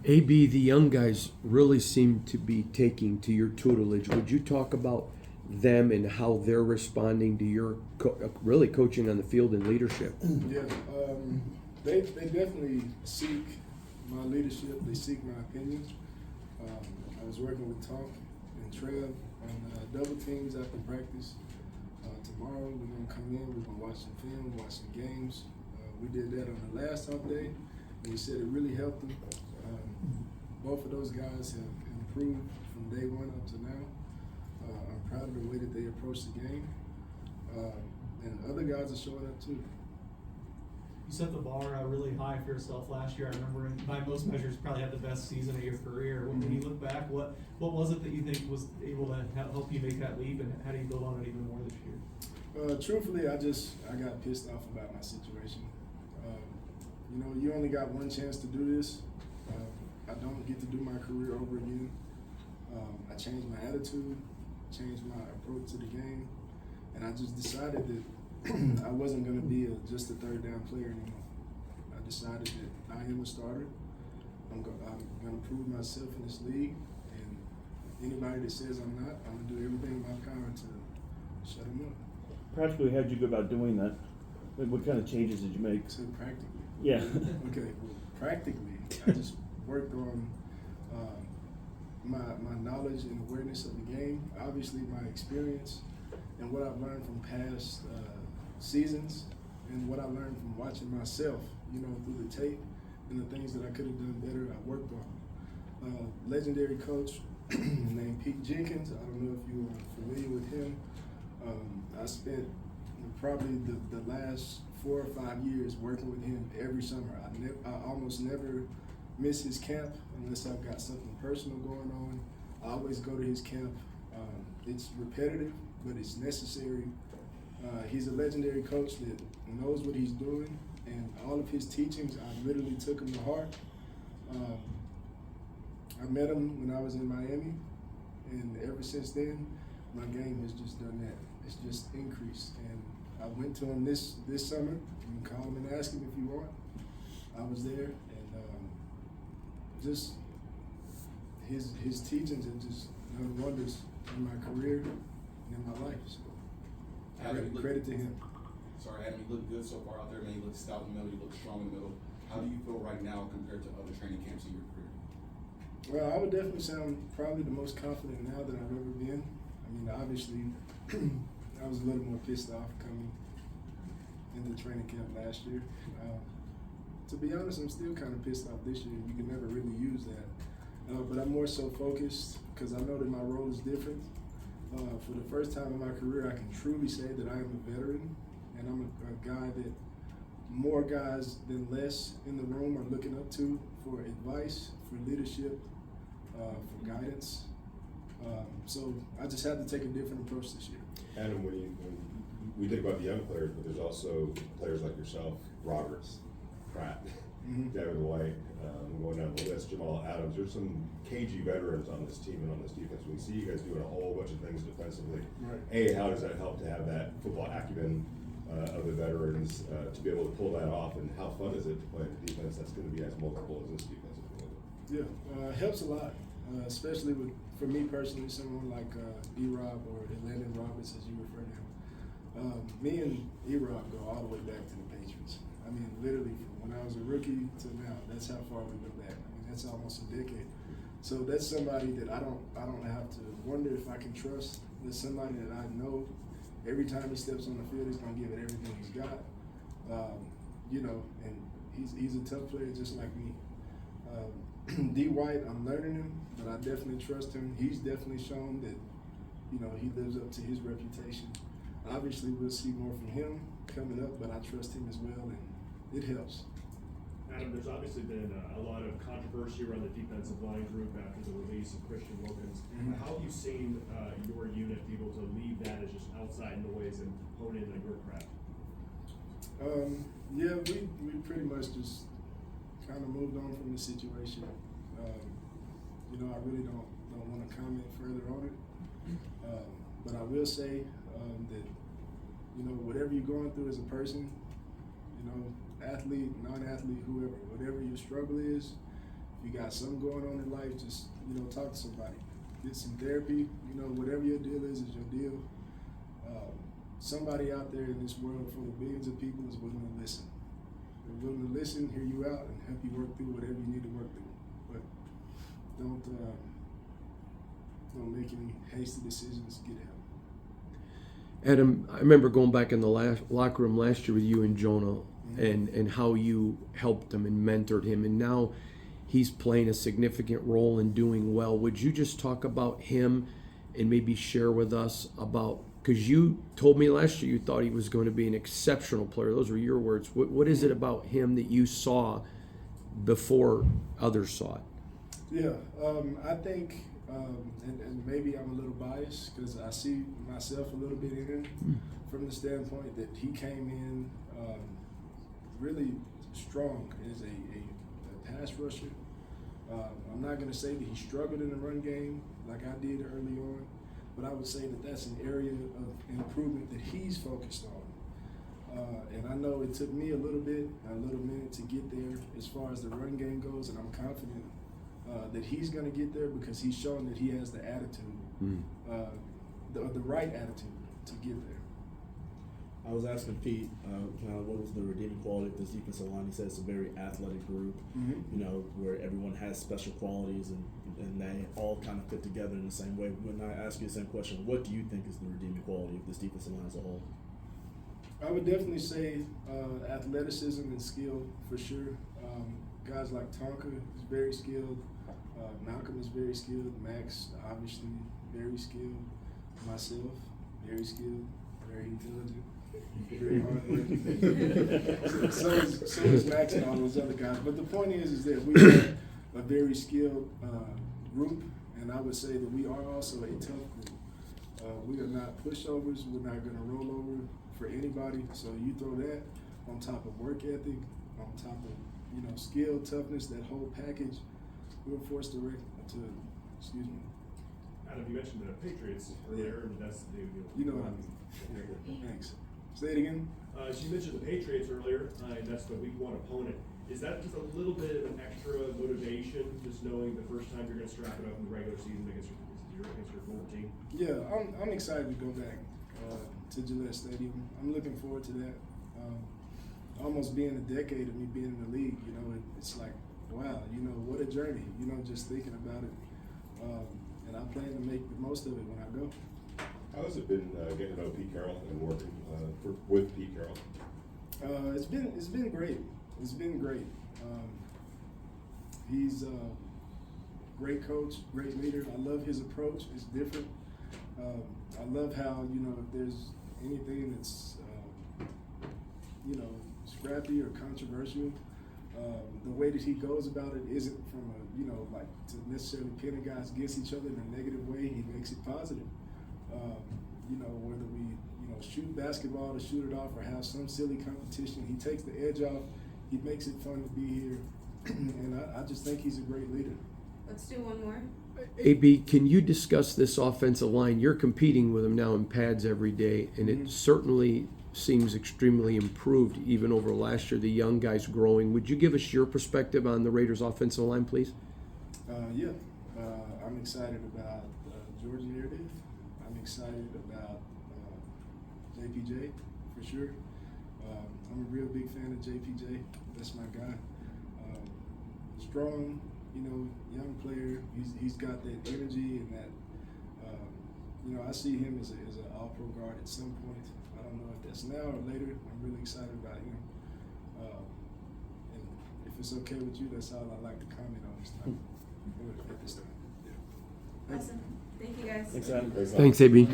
AB, the young guys really seem to be taking to your tutelage. Would you talk about them and how they're responding to your really coaching on the field and leadership? Yeah, they definitely seek my leadership. They seek my opinion. I was working with Tonk and Trev on double teams after practice. Tomorrow we're gonna come in. We're gonna watch some film, watch some games. We did that on the last off day, and he said it really helped them. Both of those guys have improved from day one up to now. I'm proud of the way that they approach the game, and other guys are showing up too. You set the bar really high for yourself last year. I remember, by most measures, probably had the best season of your career. When you look back, what was it that you think was able to help you make that leap, and how do you build on it even more this year? Truthfully, I got pissed off about my situation. You only got one chance to do this. I don't get to do my career over again. I changed my attitude, changed my approach to the game, and I just decided that I wasn't going to be just a third down player anymore. I decided that I am a starter. I'm going to prove myself in this league, and anybody that says I'm not, I'm going to do everything in my power to shut them up. Practically, how did you go about doing that? What kind of changes did you make? So practically. Yeah. Okay. Well, practically, I just worked on my knowledge and awareness of the game. Obviously, my experience and what I've learned from past seasons, and what I learned from watching myself, through the tape and the things that I could have done better. I worked on. Legendary coach named Pete Jenkins. I don't know if you are familiar with him. I spent probably the last 4 or 5 years working with him every summer. I almost never miss his camp unless I've got something personal going on. I always go to his camp. It's repetitive, but it's necessary. He's a legendary coach that knows what he's doing, and all of his teachings, I literally took them to heart. I met him when I was in Miami, and ever since then, my game has just done that. It's just increased, and I went to him this summer. You can call him and ask him if you want. I was there, and just his teachings have just done wonders in my career and in my life. So credit to him. Sorry, Adam, you look good so far out there, man. You look stout in the middle, you look strong in the middle. How do you feel right now compared to other training camps in your career? Well, I would definitely say I'm probably the most confident now that I've ever been. I mean, obviously, I was a little more pissed off coming into training camp last year. To be honest, I'm still kind of pissed off this year. You can never really use that. But I'm more so focused because I know that my role is different. For the first time in my career, I can truly say that I am a veteran, and I'm a guy that more guys than less in the room are looking up to for advice, for leadership, for guidance. So I just had to take a different approach this year. Adam, when we think about the young players, but there's also players like yourself, Roberts, Pratt, Devin White, going down the list, Jamal Adams. There's some cagey veterans on this team and on this defense. We see you guys doing a whole bunch of things defensively. Right. How does that help to have that football acumen of the veterans to be able to pull that off, and how fun is it to play a defense that's going to be as multiple as this defense is going to be? Yeah, it helps a lot, especially for me personally, someone like E-Rob or Landon Roberts, as you refer to him. Me and E-Rob go all the way back to the Patriots. I mean, literally, from when I was a rookie to now, that's how far we go back. I mean, that's almost a decade. So that's somebody that I don't have to wonder if I can trust. There's somebody that I know every time he steps on the field, he's going to give it everything he's got. And he's a tough player just like me. D. White, I'm learning him, but I definitely trust him. He's definitely shown that, he lives up to his reputation. Obviously, we'll see more from him coming up, but I trust him as well, and it helps. Adam, there's obviously been a lot of controversy around the defensive line group after the release of Christian Wilkins. How have you seen your unit be able to leave that as just outside noise and hone in on your craft? Yeah, we pretty much just kind of moved on from the situation. I really don't want to comment further on it. But I will say that, whatever you're going through as a person, athlete, non-athlete, whoever, whatever your struggle is, if If you got something going on in life, just, you know, talk to somebody. Get some therapy. You know, whatever your deal is your deal. Somebody out there in this world full of billions of people is willing to listen. They're willing to listen, hear you out, and help you work through whatever you need to work through. But don't make any hasty decisions. Get help. Adam, I remember going back in the locker room last year with you and Jonah, and how you helped him and mentored him, and now he's playing a significant role and doing well. Would you just talk about him and maybe share with us about, because you told me last year you thought he was going to be an exceptional player. Those were your words. What is it about him that you saw before others saw it? Yeah, I think, and maybe I'm a little biased because I see myself a little bit in him from the standpoint that he came in really strong as a pass rusher. I'm not going to say that he struggled in the run game like I did early on, but I would say that that's an area of improvement that he's focused on. And I know it took me a little minute to get there as far as the run game goes, and I'm confident that he's going to get there because he's shown that he has the attitude, the right attitude to get there. I was asking Pete, kind of what was the redeeming quality of this defensive line. He said it's a very athletic group, you know, where everyone has special qualities and they all kind of fit together in the same way. When I ask you the same question, what do you think is the redeeming quality of this defensive line as a whole? I would definitely say athleticism and skill for sure. Guys like Tonka is very skilled. Malcolm is very skilled. Max, obviously, very skilled. Myself, very skilled, very intelligent, very hardworking. so is Max and all those other guys. But the point is that we are a very skilled group, and I would say that we are also a tough group. We are not pushovers. We're not going to roll over for anybody. So you throw that on top of work ethic, on top of, you know, skill, toughness, that whole package, we're forced to excuse me. Adam, you mentioned the Patriots earlier, and that's the You know what I mean. Thanks. Say it again. So you mentioned the Patriots earlier, and that's the week 1 opponent. Is that just a little bit of an extra motivation, just knowing the first time you're going to strap it up in the regular season against your former team? Yeah, I'm excited to go back to Gillette Stadium. I'm looking forward to that. Almost being a decade of me being in the league, you know, it's like, wow, you know, what a journey, you know, just thinking about it. And I plan to make the most of it when I go. How has it been getting to know Pete Carroll and working with Pete Carroll? It's been great. It's been great. He's a great coach, great leader. I love his approach. It's different. I love how, you know, if there's anything that's, you know, scrappy or controversial, the way that he goes about it isn't from a, you know, like to necessarily pin guys against each other in a negative way. He makes it positive. You know, whether we, you know, shoot basketball to shoot it off or have some silly competition, he takes the edge off. He makes it fun to be here, and I just think he's a great leader. Let's do one more. AB, can you discuss this offensive line? You're competing with them now in pads every day, and it certainly seems extremely improved even over last year. The young guys growing. Would you give us your perspective on the Raiders' offensive line, please? Yeah, I'm excited about Jordan Meredith. I'm excited about JPJ for sure. I'm a real big fan of JPJ. That's my guy. Strong, you know, young player. He's got that energy and that. You know, I see him as an all-pro guard at some point. I don't know if that's now or later. I'm really excited about him. And if it's okay with you, that's all I'd like to comment on this time. At this time. Yeah. Awesome. Thank you guys. Thanks, Adam. Thanks, AB.